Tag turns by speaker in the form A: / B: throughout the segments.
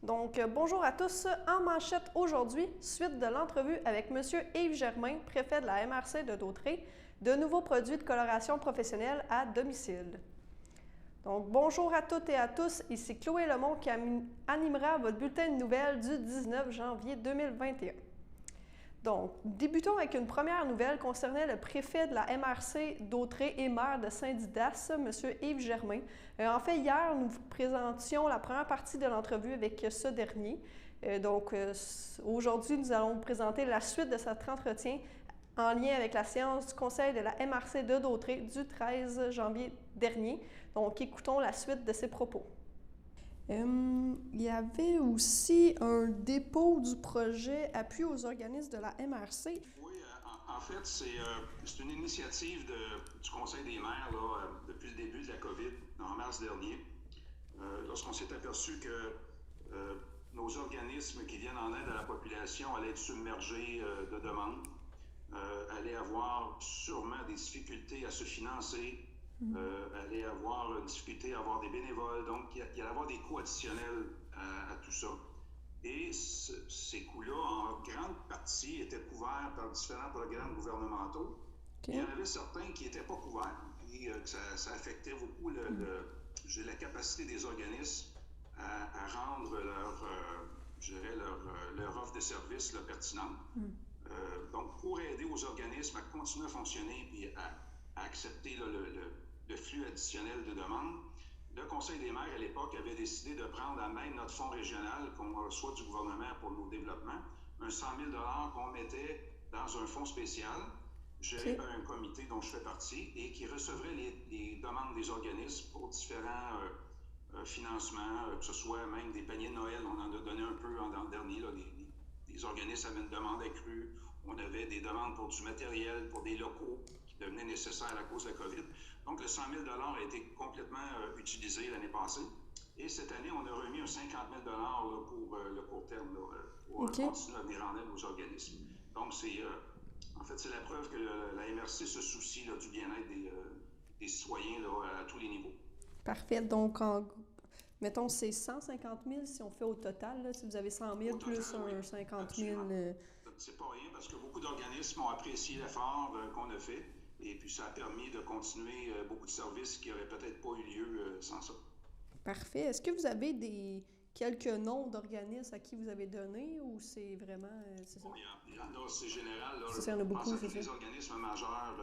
A: Bonjour à tous. En manchette aujourd'hui, suite de l'entrevue avec M. Yves Germain, préfet de la MRC de Dautré, de nouveaux produits de coloration professionnelle à domicile. Bonjour à toutes et à tous, ici Chloé Lemont qui animera votre bulletin de nouvelles du 19 janvier 2021. Débutons avec une première nouvelle concernant le préfet de la MRC d'Autré et maire de Saint-Didas, M. Yves Germain. En fait, hier, nous vous présentions la première partie de l'entrevue avec ce dernier. Aujourd'hui, nous allons vous présenter la suite de cet entretien en lien avec la séance du conseil de la MRC de Dautré du 13 janvier dernier. Donc, écoutons la suite de ses propos. Il y avait aussi un dépôt du projet Appui aux organismes de la MRC.
B: Oui, en fait, c'est une initiative du Conseil des maires là, depuis le début de la COVID, en mars dernier, lorsqu'on s'est aperçu que nos organismes qui viennent en aide à la population allaient être submergés de demandes, allaient avoir sûrement des difficultés à se financer, allait avoir une difficulté à avoir des bénévoles, donc il allait avoir des coûts additionnels à tout ça. Et ces coûts-là, en grande partie, étaient couverts par différents programmes gouvernementaux. Okay. Il y en avait certains qui n'étaient pas couverts et ça affectait beaucoup la capacité des organismes à rendre leur offre de services pertinente. Donc, pour aider aux organismes à continuer à fonctionner et à accepter le flux additionnel de demandes, le Conseil des maires, à l'époque, avait décidé de prendre à main notre fonds régional qu'on reçoit du gouvernement pour nos développements, un 100 000 $ qu'on mettait dans un fonds spécial, géré par un comité dont je fais partie, et qui recevrait les demandes des organismes pour différents financements, que ce soit même des paniers de Noël, on en a donné un peu dans le dernier, là, les organismes avaient une demande accrue, on avait des demandes pour du matériel, pour des locaux qui devenaient nécessaires à cause de la COVID. Donc, le 100 000 $ a été complètement utilisé l'année passée. Et cette année, on a remis un 50 000 $ là, pour le court terme, là, pour continuer à venir en aide aux organismes. Donc, en fait, c'est la preuve que la MRC se soucie là, du bien-être des citoyens là, à tous les niveaux.
A: Parfait. Donc, mettons, c'est 150 000 si on fait au total. Là, si vous avez 100 000 plus un 50 000.
B: C'est pas rien parce que beaucoup d'organismes ont apprécié l'effort qu'on a fait et puis ça a permis de continuer beaucoup de services qui n'auraient peut-être pas eu lieu sans ça.
A: Parfait. Est-ce que vous avez quelques noms d'organismes à qui vous avez donné ou c'est vraiment... c'est ça?
B: Bon, il y en a, c'est général. Là,
A: il y en a beaucoup,
B: c'est des organismes majeurs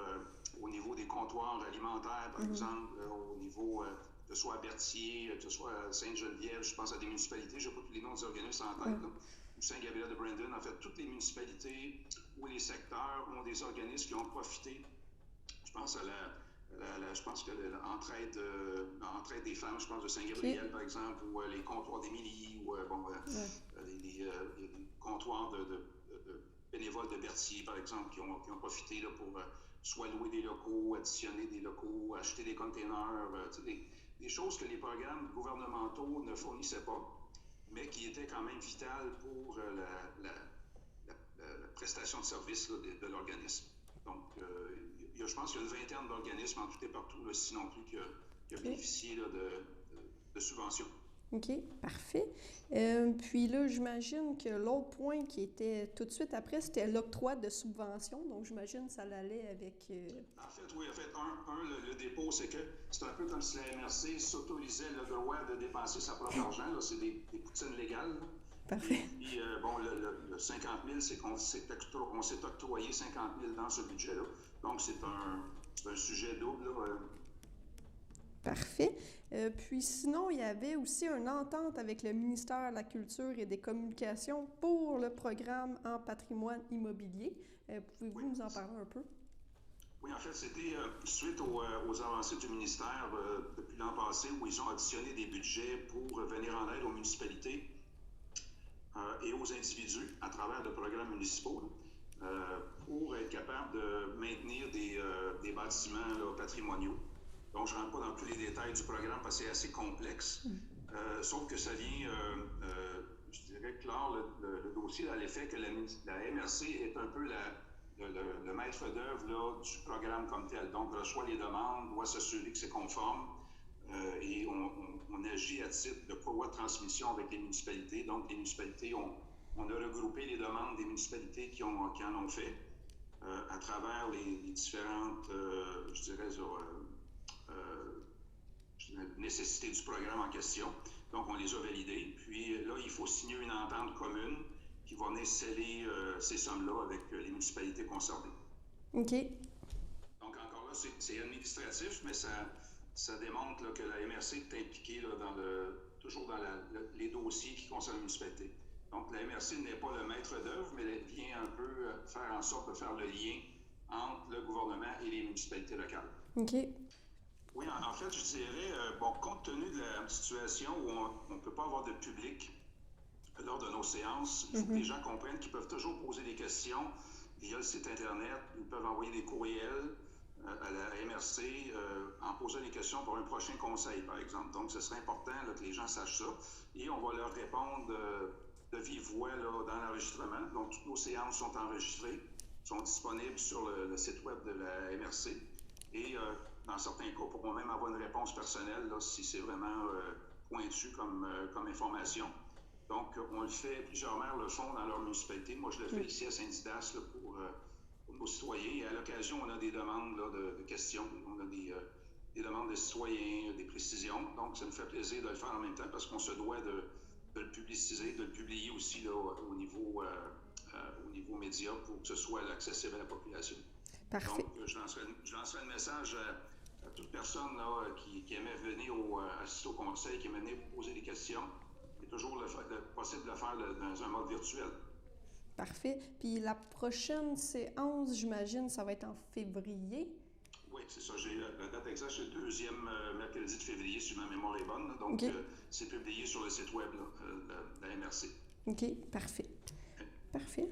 B: au niveau des comptoirs alimentaires, par exemple, au niveau... que ce soit à Berthier, que ce soit à Sainte-Geneviève, je pense à des municipalités, je n'ai pas tous les noms des organismes en tête, là, ou Saint-Gabriel de Brandon. En fait, toutes les municipalités ou les secteurs ont des organismes qui ont profité. Je pense à je pense que l'entraide des femmes, je pense de Saint-Gabriel, par exemple, ou les comptoirs d'Émilie, ou les comptoirs de bénévoles de Berthier, par exemple, qui ont profité là, pour soit louer des locaux, additionner des locaux, acheter des containers, des choses que les programmes gouvernementaux ne fournissaient pas, mais qui étaient quand même vitales pour la prestation de services là, de l'organisme. Donc, je pense qu'il y a une vingtaine d'organismes en tout et partout, là, sinon plus, qui ont bénéficié là, de subventions.
A: OK, parfait. Puis là, j'imagine que l'autre point qui était tout de suite après, c'était l'octroi de subventions. Donc, j'imagine que ça allait avec...
B: En fait, oui. En fait, le dépôt, c'est un peu comme si la MRC s'autorisait le droit de dépenser sa propre argent. Là, c'est des poutines légales. Là.
A: Parfait.
B: Et puis, le 50 000, c'est qu'on s'est octroyé 50 000 dans ce budget-là. Donc, c'est un sujet double, là.
A: Parfait. Puis sinon, il y avait aussi une entente avec le ministère de la Culture et des Communications pour le programme en patrimoine immobilier. Pouvez-vous nous en parler un peu?
B: Oui, en fait, c'était suite aux avancées du ministère depuis l'an passé où ils ont additionné des budgets pour venir en aide aux municipalités et aux individus à travers de programmes municipaux pour être capable de maintenir des bâtiments là, patrimoniaux. Donc, je ne rentre pas dans tous les détails du programme parce que c'est assez complexe, sauf que ça vient, je dirais, clore le dossier à l'effet que la MRC est un peu le maître d'œuvre du programme comme tel. Donc, reçoit les demandes, doit s'assurer que c'est conforme, et on agit à titre de courroie de transmission avec les municipalités. Donc, les municipalités, on a regroupé les demandes des municipalités qui en ont fait à travers les différentes, nécessités du programme en question. Donc, on les a validées. Puis là, il faut signer une entente commune qui va venir sceller ces sommes-là avec les municipalités concernées.
A: OK.
B: Donc, encore là, c'est administratif, mais ça démontre là, que la MRC est impliquée là, toujours dans les dossiers qui concernent les municipalités. Donc, la MRC n'est pas le maître d'œuvre, mais elle vient un peu faire en sorte de faire le lien entre le gouvernement et les municipalités locales.
A: OK.
B: Oui, en fait, je dirais, compte tenu de la situation où on ne peut pas avoir de public lors de nos séances, il faut que les gens comprennent qu'ils peuvent toujours poser des questions via le site Internet. Ils peuvent envoyer des courriels à la MRC en posant des questions pour un prochain conseil, par exemple. Donc, ce serait important là, que les gens sachent ça. Et on va leur répondre de vive voix là, dans l'enregistrement. Donc, toutes nos séances sont enregistrées, sont disponibles sur le site web de la MRC. Et dans certains cas, pourront même avoir une réponse personnelle là, si c'est vraiment pointu comme information. Donc, on le fait, plusieurs maires le font dans leur municipalité. Moi, je le fais ici à Saint-Didas pour nos citoyens. Et à l'occasion, on a des demandes là, de questions. On a des demandes des citoyens, des précisions. Donc, ça nous fait plaisir de le faire en même temps parce qu'on se doit de le publiciser, de le publier aussi là, au niveau média pour que ce soit accessible à la population.
A: Parfait.
B: Donc, je lancerai un message à toute personne là, qui aimait venir assister au conseil, qui aimait venir poser des questions. C'est toujours possible de le faire dans un mode virtuel.
A: Parfait. Puis la prochaine séance, j'imagine, ça va être en février?
B: Oui, c'est ça. J'ai la date exacte, c'est le deuxième mercredi de février, si ma mémoire est bonne. Là. Donc,
A: okay.
B: C'est publié sur le site web là, de la MRC.
A: OK, parfait. Parfait.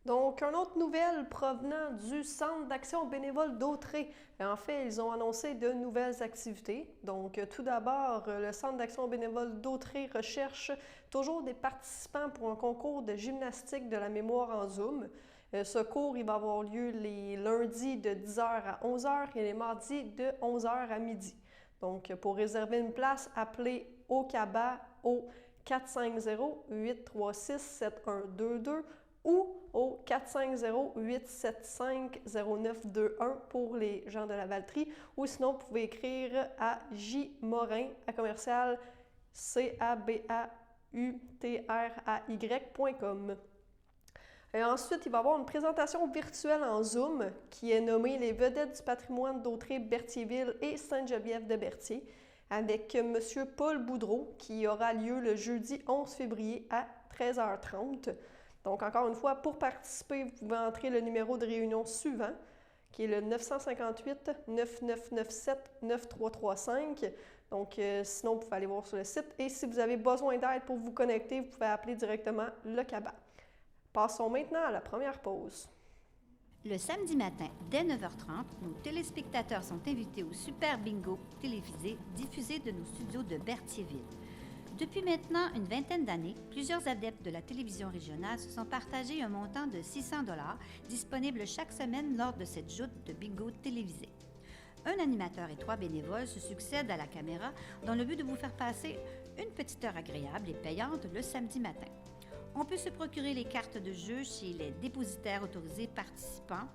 A: Donc, une autre nouvelle provenant du Centre d'action bénévole d'Autrey. En fait, ils ont annoncé de nouvelles activités. Donc, tout d'abord, le Centre d'action bénévole d'Autrey recherche toujours des participants pour un concours de gymnastique de la mémoire en Zoom. Ce cours, il va avoir lieu les lundis de 10h à 11h et les mardis de 11h à midi. Donc, pour réserver une place, appelez au CABA au 450-836-7122 ou au 450-875-0921 pour les gens de la Valtrie, ou sinon vous pouvez écrire à jmorin@cabautraay.com. Ensuite, il va y avoir une présentation virtuelle en Zoom qui est nommée « Les vedettes du patrimoine d'Autrey, Berthierville et Sainte-Geneviève de Berthier » avec M. Paul Boudreau qui aura lieu le jeudi 11 février à 13h30. Donc, encore une fois, pour participer, vous pouvez entrer le numéro de réunion suivant, qui est le 958-9997-9335. Donc, sinon, vous pouvez aller voir sur le site. Et si vous avez besoin d'aide pour vous connecter, vous pouvez appeler directement le CABA. Passons maintenant à la première pause.
C: Le samedi matin, dès 9h30, nos téléspectateurs sont invités au Super Bingo télévisé diffusé de nos studios de Berthierville. Depuis maintenant une vingtaine d'années, plusieurs adeptes de la télévision régionale se sont partagés un montant de 600 $ disponible chaque semaine lors de cette joute de bingo télévisé. Un animateur et 3 bénévoles se succèdent à la caméra dans le but de vous faire passer une petite heure agréable et payante le samedi matin. On peut se procurer les cartes de jeu chez les dépositaires autorisés participants,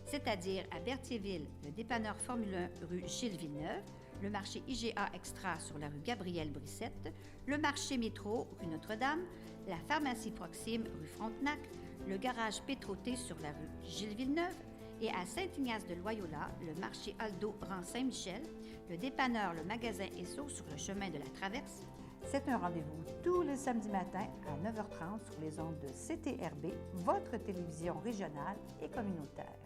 C: c'est-à-dire à Berthierville, le dépanneur Formule 1 rue Gilles Villeneuve, le marché IGA Extra sur la rue Gabrielle-Brissette, le marché métro rue Notre-Dame, la pharmacie Proxime rue Frontenac, le garage Pétroté sur la rue Gilles Villeneuve et à Saint-Ignace de Loyola, le marché Aldo rang Saint-Michel, le dépanneur Le Magasin Esso sur le chemin de la Traverse.
D: C'est un rendez-vous tous les samedis matins à 9h30 sur les ondes de CTRB, votre télévision régionale et communautaire.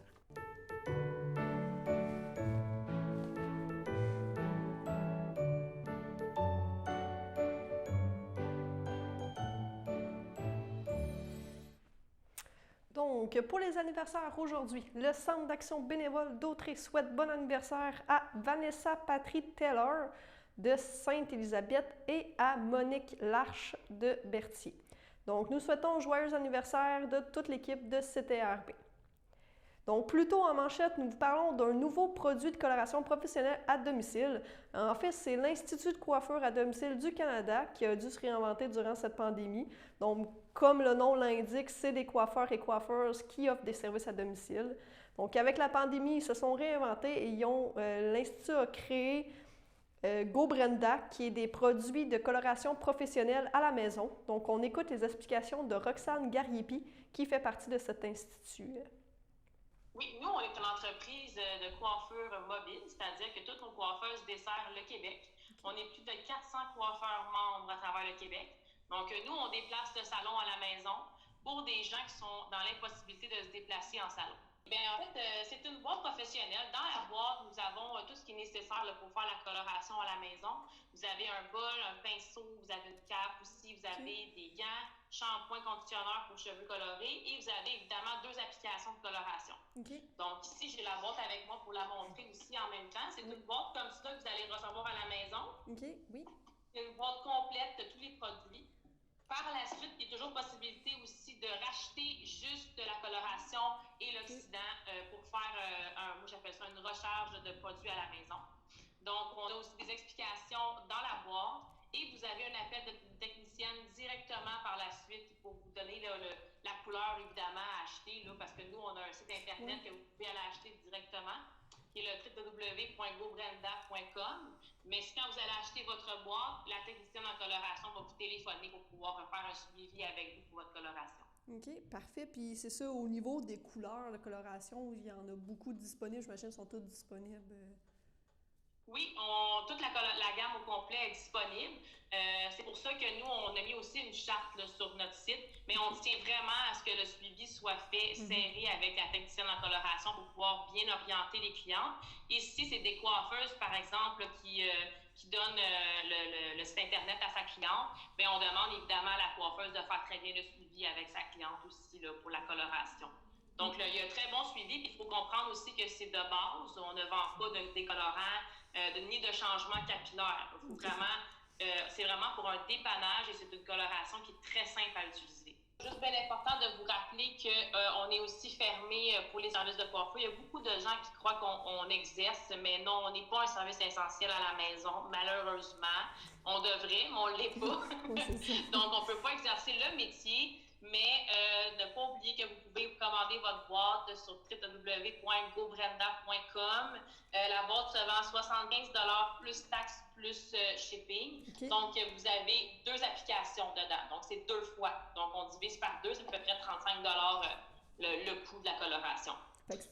A: Donc, pour les anniversaires aujourd'hui, le Centre d'action bénévole d'Autrey souhaite bon anniversaire à Vanessa Patry Taylor de Sainte-Élisabeth et à Monique Larche de Berthier. Donc, nous souhaitons joyeux anniversaire de toute l'équipe de CTRB. Donc, plus tôt en manchette, nous vous parlons d'un nouveau produit de coloration professionnelle à domicile. En fait, c'est l'Institut de coiffure à domicile du Canada qui a dû se réinventer durant cette pandémie. Donc, comme le nom l'indique, c'est des coiffeurs et coiffeuses qui offrent des services à domicile. Donc, avec la pandémie, ils se sont réinventés et l'Institut a créé GoBrenda, qui est des produits de coloration professionnelle à la maison. Donc, on écoute les explications de Roxane Gariepi, qui fait partie de cet institut.
E: Oui, nous, on est une entreprise de coiffure mobile, c'est-à-dire que toutes nos coiffeuses desservent le Québec. On est plus de 400 coiffeurs membres à travers le Québec. Donc, nous, on déplace le salon à la maison pour des gens qui sont dans l'impossibilité de se déplacer en salon. Bien, en fait, c'est une boîte professionnelle. Dans la boîte, nous avons tout ce qui est nécessaire là, pour faire la coloration à la maison. Vous avez un bol, un pinceau, vous avez une cape aussi, vous avez des gants, shampoing, conditionneur pour cheveux colorés et vous avez évidemment 2 applications de coloration.
A: Okay.
E: Donc ici, j'ai la boîte avec moi pour la montrer aussi en même temps. C'est une boîte comme ça que vous allez recevoir à la maison.
A: OK, oui.
E: C'est une boîte complète de tous les produits. Par la suite, il y a toujours possibilité aussi de racheter juste de la coloration et l'oxydant pour faire, moi j'appelle ça une recharge de produits à la maison. Donc, on a aussi des explications dans la boîte et vous avez un appel d'une technicienne directement par la suite pour vous donner la couleur évidemment à acheter, là, parce que nous, on a un site internet que vous pouvez aller acheter directement, qui est le www.gobrenda.com. Mais quand vous allez acheter votre boîte, la technicienne en coloration va vous téléphoner pour pouvoir faire un suivi avec vous pour votre coloration.
A: OK, parfait. Puis c'est ça, au niveau des couleurs de coloration, il y en a beaucoup disponibles. J'imagine qu'elles sont toutes disponibles.
E: Oui, toute la gamme au complet est disponible. C'est pour ça que nous, on a mis aussi une charte là, sur notre site, mais on tient vraiment à ce que le suivi soit fait serré avec la technicienne en coloration pour pouvoir bien orienter les clientes. Ici, c'est des coiffeuses, par exemple, qui donnent le site Internet à sa cliente. Bien, on demande évidemment à la coiffeuse de faire très bien le suivi avec sa cliente aussi là, pour la coloration. Donc, là, il y a un très bon suivi. Puis il faut comprendre aussi que c'est de base. On ne vend pas de décolorant ni de changement capillaire. Vraiment, c'est vraiment pour un dépannage et c'est une coloration qui est très simple à utiliser. Juste bien important de vous rappeler qu'on est aussi fermé pour les services de coiffure. Il y a beaucoup de gens qui croient qu'on exerce, mais non, on n'est pas un service essentiel à la maison, malheureusement. On devrait, mais on ne l'est pas. Donc, on ne peut pas exercer le métier. Mais ne pas oublier que vous pouvez commander votre boîte sur www.gobrenda.com. La boîte se vend 75 $ plus taxes plus shipping. Okay. Donc, vous avez 2 applications dedans. Donc, c'est 2 fois. Donc, on divise par 2, c'est à peu près 35 $ le coût de la coloration.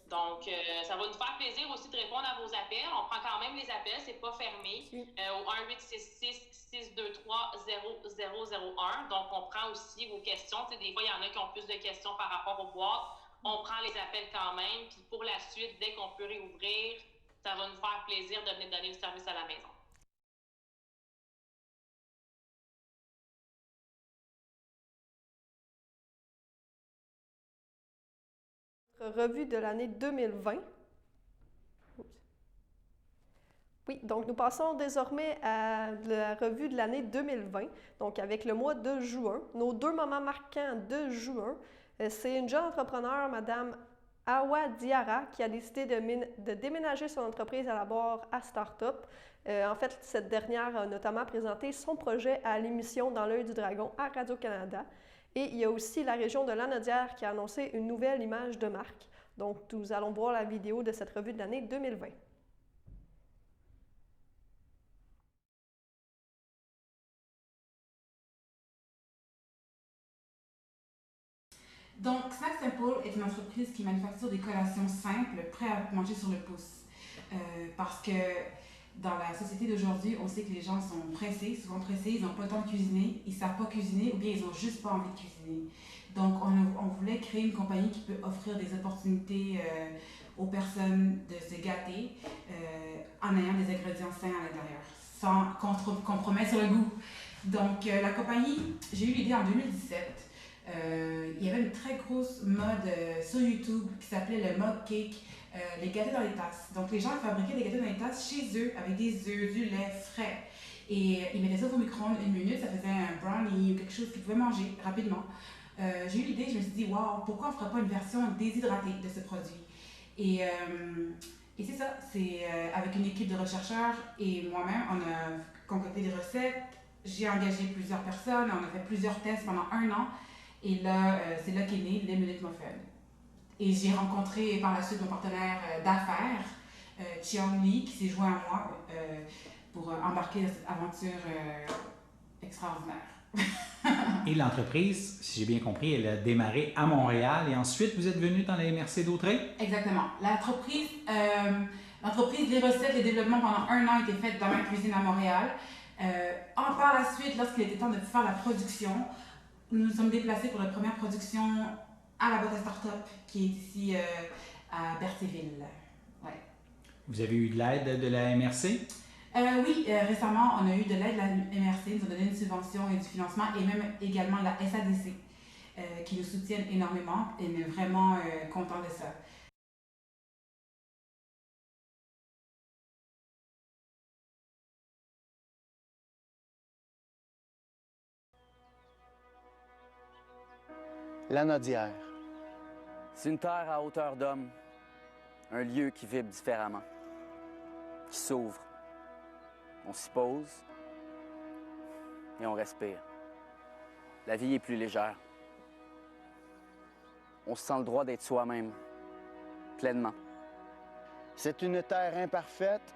E: Donc, ça va nous faire plaisir aussi de répondre à vos appels. On prend quand même les appels, c'est pas fermé. Au 1-866-623-0001. Donc, on prend aussi vos questions. Tu sais, des fois, il y en a qui ont plus de questions par rapport aux boîtes. On prend les appels quand même. Puis pour la suite, dès qu'on peut réouvrir, ça va nous faire plaisir de venir donner le service à la maison.
A: Revue de l'année 2020. Oui, donc nous passons désormais à la revue de l'année 2020, donc avec le mois de juin. Nos 2 moments marquants de juin, c'est une jeune entrepreneure, Madame Awa Diarra, qui a décidé de déménager son entreprise à la barre à Startup. En fait, cette dernière a notamment présenté son projet à l'émission Dans l'œil du dragon à Radio-Canada. Et il y a aussi la région de Lanaudière qui a annoncé une nouvelle image de marque. Donc, nous allons voir la vidéo de cette revue de l'année 2020.
F: Donc, Snack Simple est une entreprise qui manufacture des collations simples, prêtes à manger sur le pouce. Parce que dans la société d'aujourd'hui, on sait que les gens sont pressés, souvent pressés, ils n'ont pas le temps de cuisiner, ils ne savent pas cuisiner ou bien ils n'ont juste pas envie de cuisiner. Donc, on voulait créer une compagnie qui peut offrir des opportunités aux personnes de se gâter en ayant des ingrédients sains à l'intérieur, sans compromettre sur le goût. Donc, la compagnie, j'ai eu l'idée en 2017. Il y avait une très grosse mode sur YouTube qui s'appelait le mug cake, les gâteaux dans les tasses. Donc les gens fabriquaient des gâteaux dans les tasses chez eux avec des œufs, du lait frais. Et ils mettaient ça au micro-ondes 1 minute, ça faisait un brownie ou quelque chose qu'ils pouvaient manger rapidement. J'ai eu l'idée, je me suis dit, waouh, pourquoi on ne ferait pas une version déshydratée de ce produit? Et c'est ça, c'est avec une équipe de chercheurs et moi-même, on a concocté des recettes. J'ai engagé plusieurs personnes, on a fait plusieurs tests pendant 1 an. Et là, c'est là qu'est né les Minute Muffin. Et j'ai rencontré par la suite mon partenaire d'affaires, Chiang Lee, qui s'est joint à moi pour embarquer dans cette aventure extraordinaire.
G: Et l'entreprise, si j'ai bien compris, elle a démarré à Montréal et ensuite vous êtes venu dans la MRC d'Autrey?
F: Exactement. L'entreprise, les recettes, les développements pendant 1 an étaient faits dans ma cuisine à Montréal. Par la suite, lorsqu'il était temps de faire la production, nous nous sommes déplacés pour la première production à la boîte à start-up qui est ici à Berthierville. Ouais.
G: Vous avez eu de l'aide de la MRC?
F: Oui, récemment, on a eu de l'aide de la MRC, ils nous ont donné une subvention et du financement, et même également la SADC, qui nous soutiennent énormément, et on est vraiment contents de ça.
H: La Nodière. C'est une terre à hauteur d'homme, un lieu qui vibre différemment, qui s'ouvre. On s'y pose et on respire. La vie est plus légère. On se sent le droit d'être soi-même, pleinement.
I: C'est une terre imparfaite,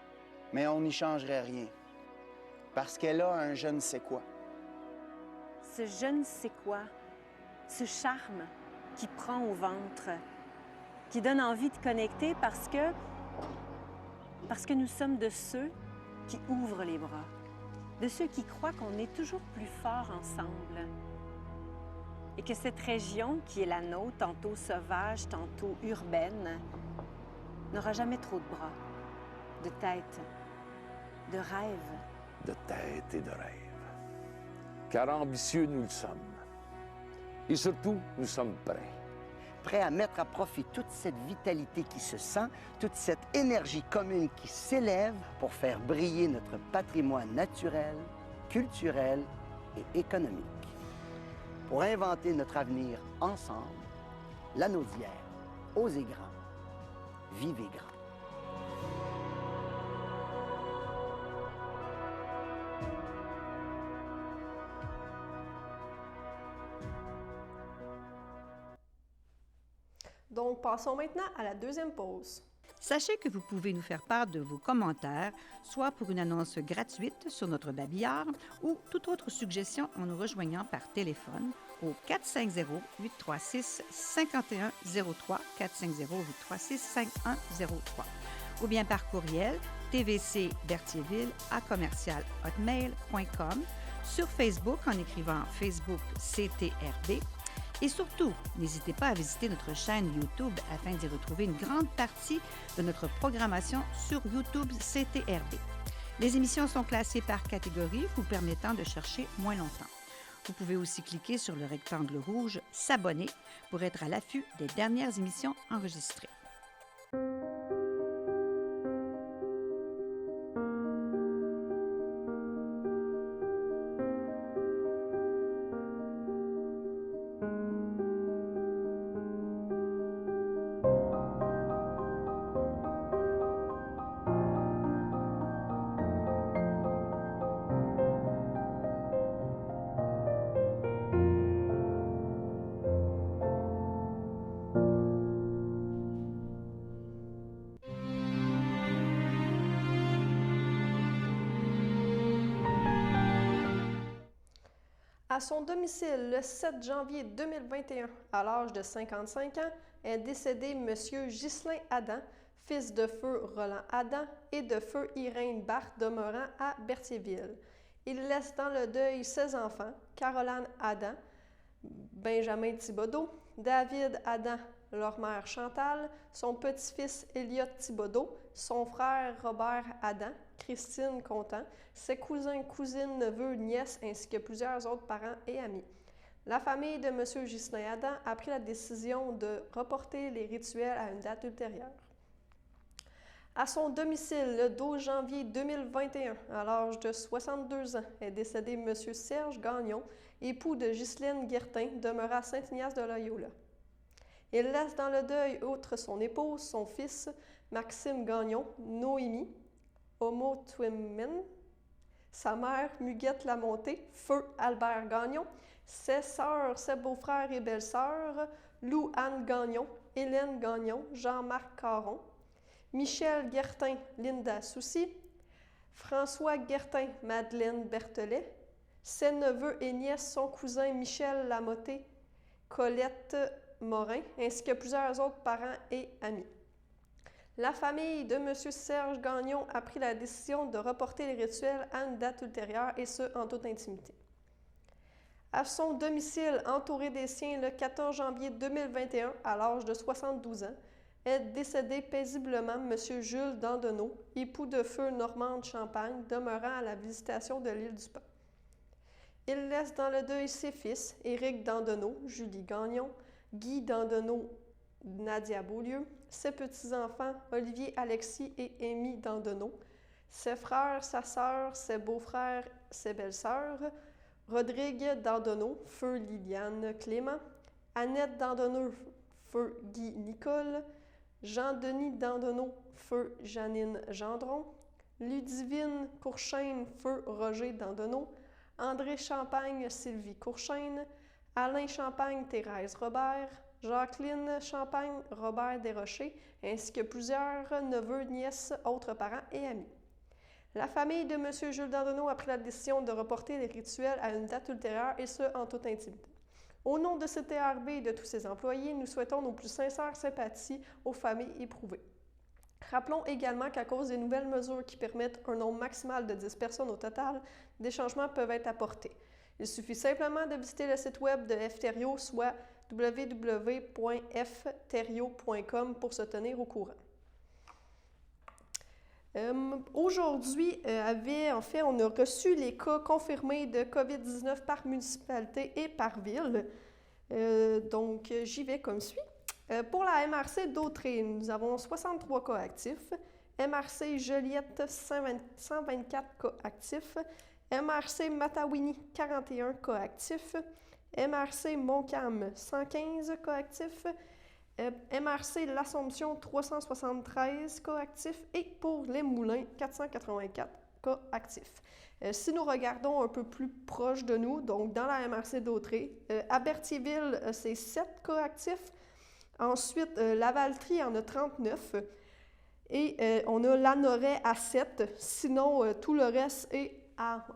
I: mais on n'y changerait rien. Parce qu'elle a un je ne sais quoi.
J: Ce je ne sais quoi, ce charme qui prend au ventre, qui donne envie de connecter parce que nous sommes de ceux qui ouvrent les bras, de ceux qui croient qu'on est toujours plus forts ensemble et que cette région qui est la nôtre, tantôt sauvage, tantôt urbaine, n'aura jamais trop de bras, de tête, de rêve.
K: De tête et de rêve. Car ambitieux, nous le sommes. Et surtout, nous sommes prêts.
L: Prêts à mettre à profit toute cette vitalité qui se sent, toute cette énergie commune qui s'élève pour faire briller notre patrimoine naturel, culturel et économique. Pour inventer notre avenir ensemble, la Naudière, osez grand, vivez grand.
A: Donc, passons maintenant à la deuxième pause.
D: Sachez que vous pouvez nous faire part de vos commentaires, soit pour une annonce gratuite sur notre babillard ou toute autre suggestion en nous rejoignant par téléphone au 450-836-5103, 450-836-5103, ou bien par courriel tvcberthierville@hotmail.com, sur Facebook en écrivant Facebook CTRB. Et surtout, n'hésitez pas à visiter notre chaîne YouTube afin d'y retrouver une grande partie de notre programmation sur YouTube CTRB. Les émissions sont classées par catégorie, vous permettant de chercher moins longtemps. Vous pouvez aussi cliquer sur le rectangle rouge « S'abonner » pour être à l'affût des dernières émissions enregistrées.
A: À son domicile, le 7 janvier 2021, à l'âge de 55 ans, est décédé M. Ghislain Adam, fils de feu Roland Adam et de feu Irène Barthe demeurant à Berthierville. Il laisse dans le deuil 16 enfants, Caroline Adam, Benjamin Thibodeau, David Adam, leur mère Chantal, son petit-fils Elliot Thibodeau, son frère Robert Adam, Christine Contant, ses cousins, cousines, neveux, nièces, ainsi que plusieurs autres parents et amis. La famille de M. Ghislain Adam a pris la décision de reporter les rituels à une date ultérieure. À son domicile, le 12 janvier 2021, à l'âge de 62 ans, est décédé M. Serge Gagnon, époux de Ghislaine Guertin, demeurant à Saint-Ignace de Loyola. Il laisse dans le deuil, outre son épouse, son fils, Maxime Gagnon, Noémie, Homo Twimmen, sa mère, Muguette Lamontée, Feu Albert Gagnon, ses sœurs, ses beaux-frères et belles-sœurs, Lou-Anne Gagnon, Hélène Gagnon, Jean-Marc Caron, Michel Guertin, Linda Soucy, François Guertin, Madeleine Berthelet, ses neveux et nièces, son cousin Michel Lamoté, Colette Morin, ainsi que plusieurs autres parents et amis. La famille de M. Serge Gagnon a pris la décision de reporter les rituels à une date ultérieure, et ce, en toute intimité. À son domicile, entouré des siens, le 14 janvier 2021, à l'âge de 72 ans, est décédé paisiblement M. Jules Dandenault, époux de feu Normande Champagne, demeurant à la visitation de l'île du Paon. Il laisse dans le deuil ses fils, Éric Dandenault, Julie Gagnon, Guy Dandenault, Nadia Beaulieu, ses petits-enfants, Olivier Alexis et Amy Dandenault, ses frères, sa sœur, ses beaux-frères, ses belles-sœurs, Rodrigue Dandenault, feu Liliane Clément, Annette Dandenault, feu Guy Nicole, Jean-Denis Dandenault, feu Janine Gendron, Ludivine Courchaine, feu Roger Dandenault, André Champagne, Sylvie Courchaine, Alain Champagne, Thérèse Robert, Jacqueline Champagne, Robert Desrochers, ainsi que plusieurs neveux, nièces, autres parents et amis. La famille de M. Jules Dandenault a pris la décision de reporter les rituels à une date ultérieure, et ce, en toute intimité. Au nom de CTRB et de tous ses employés, nous souhaitons nos plus sincères sympathies aux familles éprouvées. Rappelons également qu'à cause des nouvelles mesures qui permettent un nombre maximal de 10 personnes au total, des changements peuvent être apportés. Il suffit simplement de visiter le site web de FTERIO, soit www.fterio.com, pour se tenir au courant. Aujourd'hui, on a reçu les cas confirmés de COVID-19 par municipalité et par ville. Donc, j'y vais comme suit. Pour la MRC d'Autrey, nous avons 63 cas actifs. MRC Joliette, 124 cas actifs. MRC Matawini, 41 cas actifs. MRC Montcalm, 115 cas actifs. MRC L'Assomption, 373 cas actifs. Et pour les Moulins, 484 cas actifs. Si nous regardons un peu plus proche de nous, donc dans la MRC d'Autrey, à Berthierville, c'est 7 cas actifs. Ensuite, Lavaltrie en a 39. Et on a Lanoraie à 7. Sinon, tout le reste est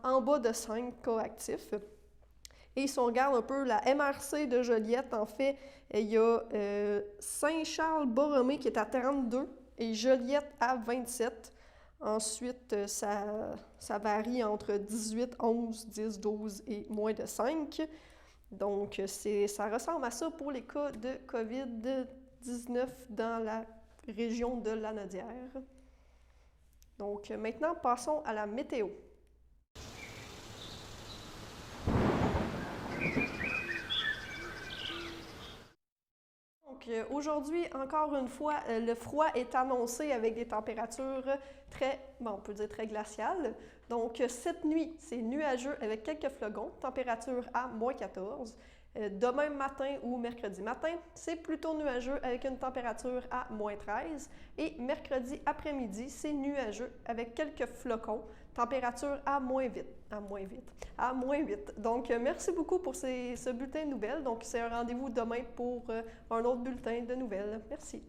A: en bas de 5 cas actifs. Et si on regarde un peu la MRC de Joliette, en fait, il y a Saint-Charles-Borromée qui est à 32 et Joliette à 27. Ensuite, ça varie entre 18, 11, 10, 12 et moins de 5. Donc, ça ressemble à ça pour les cas de COVID-19 dans la région de Lanaudière. Donc, maintenant, passons à la météo. Donc, aujourd'hui, encore une fois, le froid est annoncé avec des températures on peut dire très glaciales. Donc, cette nuit, c'est nuageux avec quelques flocons, température à moins 14. Demain matin ou mercredi matin, c'est plutôt nuageux avec une température à moins 13. Et mercredi après-midi, c'est nuageux avec quelques flocons, température à moins 8. Donc, merci beaucoup pour ce bulletin de nouvelles. Donc, c'est un rendez-vous demain pour un autre bulletin de nouvelles. Merci.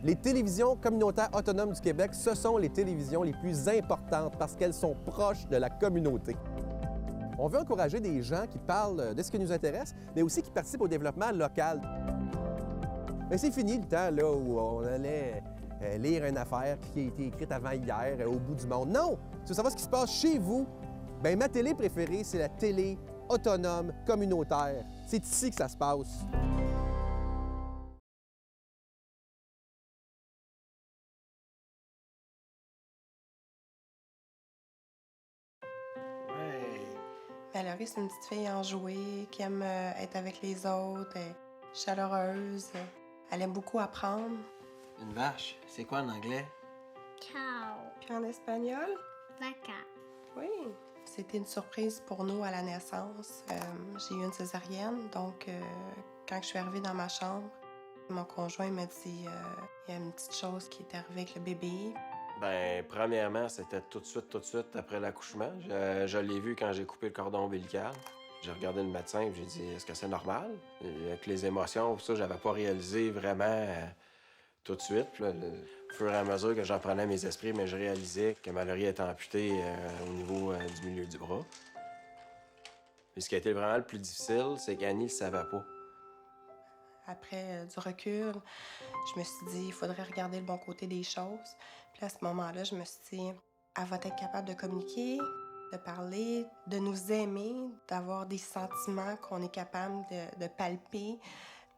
M: Les télévisions communautaires autonomes du Québec, ce sont les télévisions les plus importantes parce qu'elles sont proches de la communauté. On veut encourager des gens qui parlent de ce qui nous intéresse, mais aussi qui participent au développement local. Mais c'est fini le temps là, où on allait lire une affaire qui a été écrite avant hier au bout du monde. Non! Tu veux savoir ce qui se passe chez vous? Bien, ma télé préférée, c'est la télé autonome communautaire. C'est ici que ça se passe.
N: Valérie, c'est une petite fille enjouée, qui aime être avec les autres, elle est chaleureuse, elle aime beaucoup apprendre.
O: Une vache, c'est quoi en anglais?
N: Ciao. Puis en espagnol?
P: Vaca.
N: Oui. C'était une surprise pour nous à la naissance. J'ai eu une césarienne, donc quand je suis arrivée dans ma chambre, mon conjoint m'a dit il y a une petite chose qui est arrivée avec le bébé.
O: Ben, premièrement, c'était tout de suite après l'accouchement. Je l'ai vu quand j'ai coupé le cordon ombilical. J'ai regardé le médecin et j'ai dit, est-ce que c'est normal? Et avec les émotions, ça, j'avais pas réalisé vraiment tout de suite. Puis là, au fur et à mesure que j'en prenais mes esprits, mais je réalisais que Mallory était amputée au niveau du milieu du bras. Puis ce qui a été vraiment le plus difficile, c'est qu'Annie le savait pas.
N: Après du recul, je me suis dit, il faudrait regarder le bon côté des choses. Puis à ce moment-là, je me suis dit, elle va être capable de communiquer, de parler, de nous aimer, d'avoir des sentiments qu'on est capable de palper.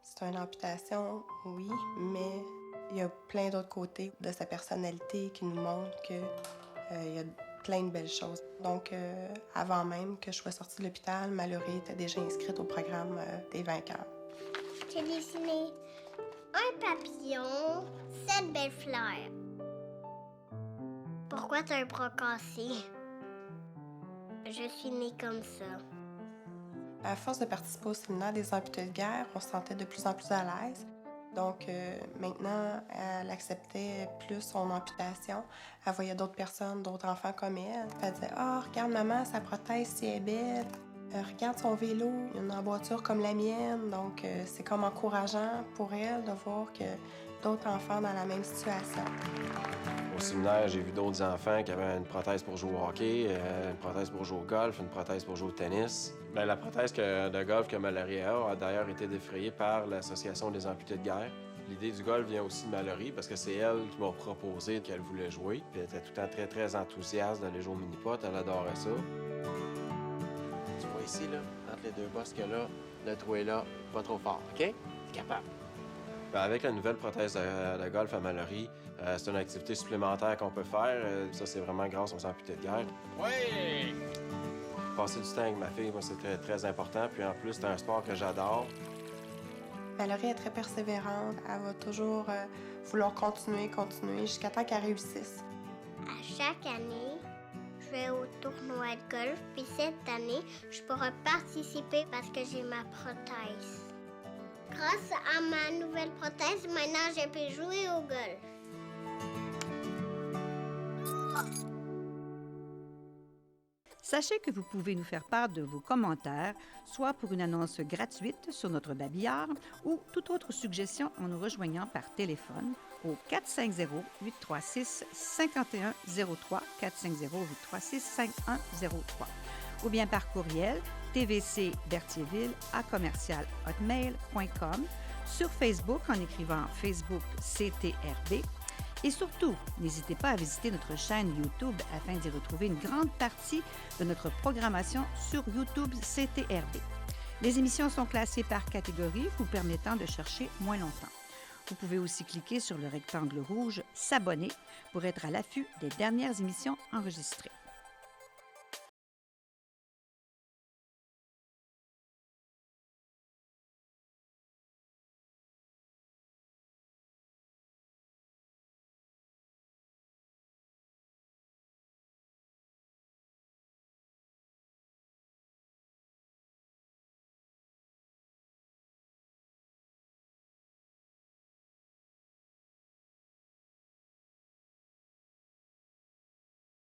N: C'est une amputation, oui, mais il y a plein d'autres côtés de sa personnalité qui nous montrent qu'il y a plein de belles choses. Donc, avant même que je sois sortie de l'hôpital, Mallory était déjà inscrite au programme des vainqueurs.
P: J'ai dessiné un papillon, 7 belles fleurs. Pourquoi t'as un bras cassé? Je suis née comme ça.
N: À force de participer au séminaire des amputés de guerre, on se sentait de plus en plus à l'aise. Donc maintenant, elle acceptait plus son amputation. Elle voyait d'autres personnes, d'autres enfants comme elle. Elle disait « Ah, regarde maman, sa prothèse, si elle est belle. Regarde son vélo, il y a une emboîture comme la mienne. » Donc c'est comme encourageant pour elle de voir que d'autres enfants dans la même situation.
O: Au séminaire, j'ai vu d'autres enfants qui avaient une prothèse pour jouer au hockey, une prothèse pour jouer au golf, une prothèse pour jouer au tennis. Bien, la prothèse de golf que Mallory a d'ailleurs été défrayée par l'Association des amputés de guerre. L'idée du golf vient aussi de Mallory parce que c'est elle qui m'a proposé qu'elle voulait jouer. Puis elle était tout le temps très, très enthousiaste d'aller jouer au mini-pot. Elle adorait ça. Tu vois ici, là, entre les deux bosses que là, le trou est là, pas trop fort, OK? T'es capable. Bien, avec la nouvelle prothèse de golf à Mallory, c'est une activité supplémentaire qu'on peut faire. Ça, c'est vraiment grâce aux amputés de guerre. Oui! Passer du temps avec ma fille, moi, c'est très, très important. Puis en plus, c'est un sport que j'adore.
N: Mallory est très persévérante. Elle va toujours vouloir continuer jusqu'à temps qu'elle réussisse.
P: À chaque année, je vais au tournoi de golf. Puis cette année, je pourrai participer parce que j'ai ma prothèse. Grâce à ma nouvelle prothèse, maintenant, je peux jouer au golf.
D: Sachez que vous pouvez nous faire part de vos commentaires, soit pour une annonce gratuite sur notre babillard ou toute autre suggestion en nous rejoignant par téléphone au 450-836-5103, 450-836-5103, ou bien par courriel tvcberthierville@commercialhotmail.com, sur Facebook en écrivant Facebook CTRB. Et surtout, n'hésitez pas à visiter notre chaîne YouTube afin d'y retrouver une grande partie de notre programmation sur YouTube CTRB. Les émissions sont classées par catégorie, vous permettant de chercher moins longtemps. Vous pouvez aussi cliquer sur le rectangle rouge « S'abonner » pour être à l'affût des dernières émissions enregistrées.